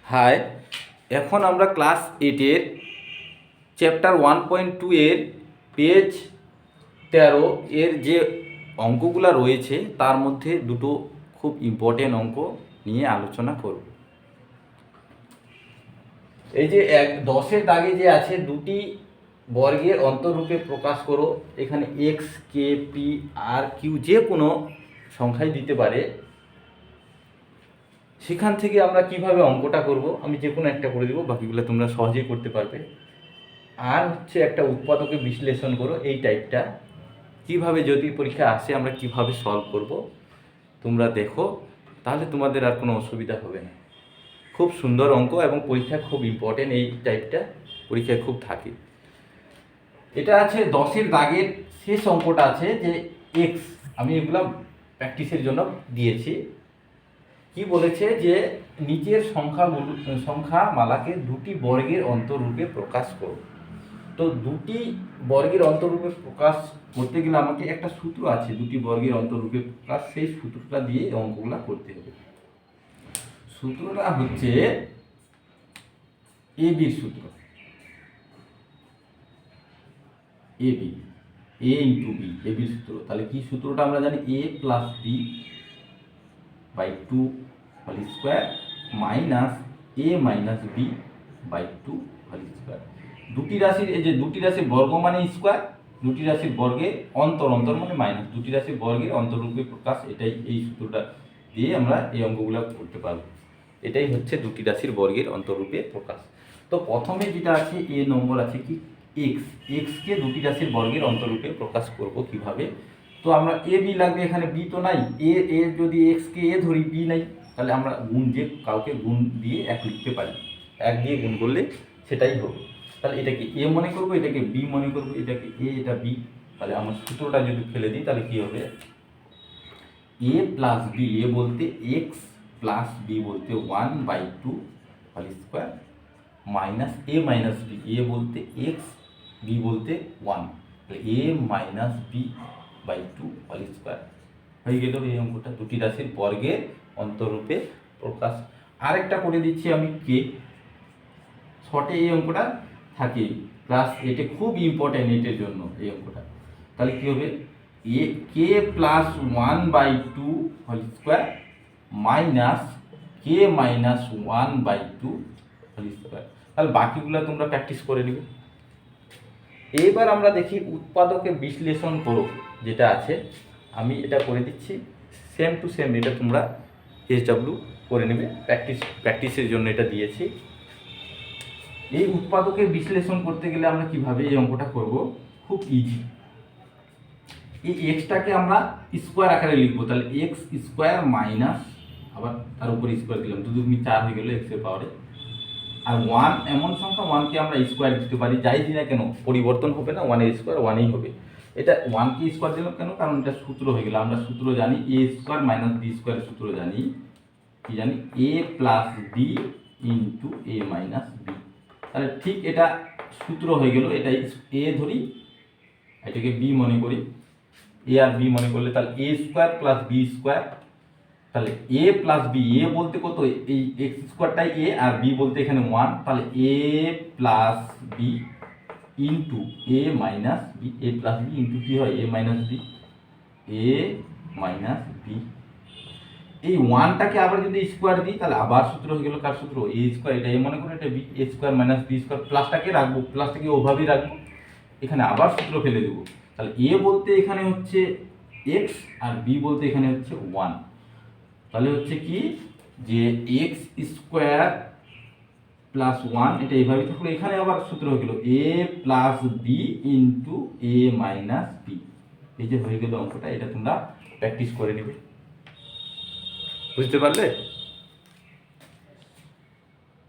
High, এখন আমরা class 8-এর chapter 1.2 এর পেজ 13 এর যে অঙ্কগুলো রয়েছে তার মধ্যে দুটো খুব ইম্পর্টেন্ট অঙ্ক নিয়ে আলোচনা করব। এই যে 10-এর দাগে যে আছে দুটি বর্গের অন্তরূপে প্রকাশ করো, এখানে এক্স, কে, পি, আর, কিউ যে কোনো সংখ্যাই দিতে পারে। সেখান থেকে আমরা কিভাবে অঙ্কটা করব, আমি যে কোনো একটা করে দেবো, বাকিগুলো তোমরা সহজেই করতে পারবে। আর হচ্ছে একটা উৎপাদকে বিশ্লেষণ করো, এই টাইপটা কিভাবে যদি পরীক্ষা আসে আমরা কিভাবে সলভ করব তোমরা দেখো, তাহলে তোমাদের আর কোনো অসুবিধা হবে না। খুব সুন্দর অঙ্ক এবং পরীক্ষা খুব ইম্পর্টেন্ট, এই টাইপটা পরীক্ষায় খুব থাকে। এটা আছে 10-এর দাগের শেষ অঙ্কটা আছে যে এক্স, আমি এগুলো প্র্যাকটিসের জন্য দিয়েছি। কি বলেছে যে নিচের সংখ্যা মালাকে দুটি বর্গের অন্তরূপে প্রকাশ করো। তো দুটি বর্গের অন্তরূপে প্রকাশ করতে গেলে আমাকে একটা সূত্র আছে, দুটি বর্গের অন্তরূপে প্রকাশ, সেই সূত্রটা দিয়ে অঙ্কগুলা করতে হবে। সূত্রটা হচ্ছে এবির সূত্র, এবি, এ ইন্টু বি, এবির সূত্র। তাহলে কি সূত্রটা আমরা জানি, A plus B by 2 whole square minus A minus B by 2 whole square. দুটি রাশির, এই যে দুটি রাশির বর্গ মানে স্কোয়ার, দুটি রাশির বর্গের অন্তর মানে মাইনাস, দুটি রাশির বর্গের অন্তররূপে প্রকাশ, এটাই এই সূত্রটা দিয়ে আমরা এই অঙ্কগুলো করতে পারবো। এটাই হচ্ছে দুটি রাশির বর্গের অন্তররূপে প্রকাশ। তো প্রথমে যেটা আছে এ নম্বর আছে কি এক্স, এক্সকে দুটি রাশির বর্গের অন্তররূপে প্রকাশ করব কিভাবে। তো আমরা এ বি লাগবে, এখানে বি তো নাই, এ যদি এক্সকে এ ধরি, বি নাই, তাহলে আমরা গুণ, যে কাউকে গুণ দিয়ে এক লিখতে পারি, এক দিয়ে গুণ করলে সেটাই হবে। তাহলে এটাকে এ মনে করব, এটাকে বি মনে করব, এটাকে এ, এটা বি। তাহলে আমার সূত্রটা যদি ফেলে দিই তাহলে কি হবে, এ প্লাস বি, এ বলতে এক্স প্লাস বি বলতে 1/2 whole square minus A minus B, A বলতে এক্স, বি বলতে 1, A minus B by 2 whole square. হয়ে গেল এই অঙ্কটা, দুটি রাশির বর্গের অন্তরূপে প্রকাশ। আরেকটা করে দিচ্ছি আমি কে, শর্টে এই অঙ্কটা থাকে, প্লাস এটা খুব ইম্পর্টেন্ট এটার জন্য এই অঙ্কটা। তাহলে কি হবে, এ k plus 1/2 whole square minus কে মাইনাস 1/2 হোল স্কোয়ার। তাহলে বাকিগুলো তোমরা প্র্যাকটিস করে নিবে। এবার আমরা দেখি উৎপাদকে বিশ্লেষণ করো যেটা আছে, আমি এটা করে দিচ্ছি সেম টু সেম, এটা তোমরা SW করে নেবে, প্র্যাকটিসের জন্য এটা দিয়েছি। এই উৎপাদকে বিশ্লেষণ করতে গেলে আমরা কিভাবে এই অঙ্কটা করব, খুব ইজি। এই এক্সটাকে আমরা স্কোয়ার আকারে লিখবো, তাহলে এক্স স্কোয়ার মাইনাস, আবার তার উপরে স্কোয়ার দিলাম, 2 2 4 হয়ে গেল এক্সের পাওয়ারে। আর 1 এমন সংখ্যা, 1কে আমরা স্কোয়ার দিতে পারি, যাই দিই না কেন পরিবর্তন হবে না, 1-এর স্কোয়ার 1ই হবে। এটা 1কে স্কোয়ার দিলাম কেন, কারণ এটা সূত্র হয়ে গেল, আমরা সূত্র জানি এ স্কোয়ার মাইনাস বি স্কোয়ারের সূত্র জানি, কি জানি, A plus B into A minus B. তাহলে ঠিক এটা সূত্র হয়ে গেল, এটা এ ধরি, এটাকে বি মনে করি, এ আর বি মনে করলে তাহলে এ স্কোয়ার প্লাস বি স্কোয়ার। তাহলে এ প্লাস বি, এ বলতে কত, এই এক্স স্কোয়ারটাই এ, আর বি বলতে এখানে 1, তাহলে এ প্লাস বি ইন্টু এ মাইনাস বি, এ প্লাস বি ইন্টু কি হয়, এ মাইনাস বি, এ মাইনাস বি। এই 1টাকে আবার যদি স্কোয়ার দিই তাহলে আবার সূত্র হয়ে গেল, কার সূত্র, এ স্কোয়ার, এটা এ মনে করে, এটা বি, এ স্কোয়ার মাইনাস বি স্কোয়ার, প্লাসটাকে রাখবো, প্লাসটাকে ওভাবেই রাখবো, এখানে আবার সূত্র ফেলে দেবো। তাহলে এ বলতে এখানে হচ্ছে এক্স আর বি বলতে এখানে হচ্ছে 1। তাহলে হচ্ছে কি যে এক্স স্কোয়ার প্লাস 1, এটা এইভাবে থাকলো, এখানে আবার সূত্র হয়ে গেল এ প্লাস বি ইন্টু এ মাইনাস বি। এই যে হয়ে গেল অঙ্কটা, এটা তোমরা প্র্যাকটিস করে নেবে। বুঝতে পারলে?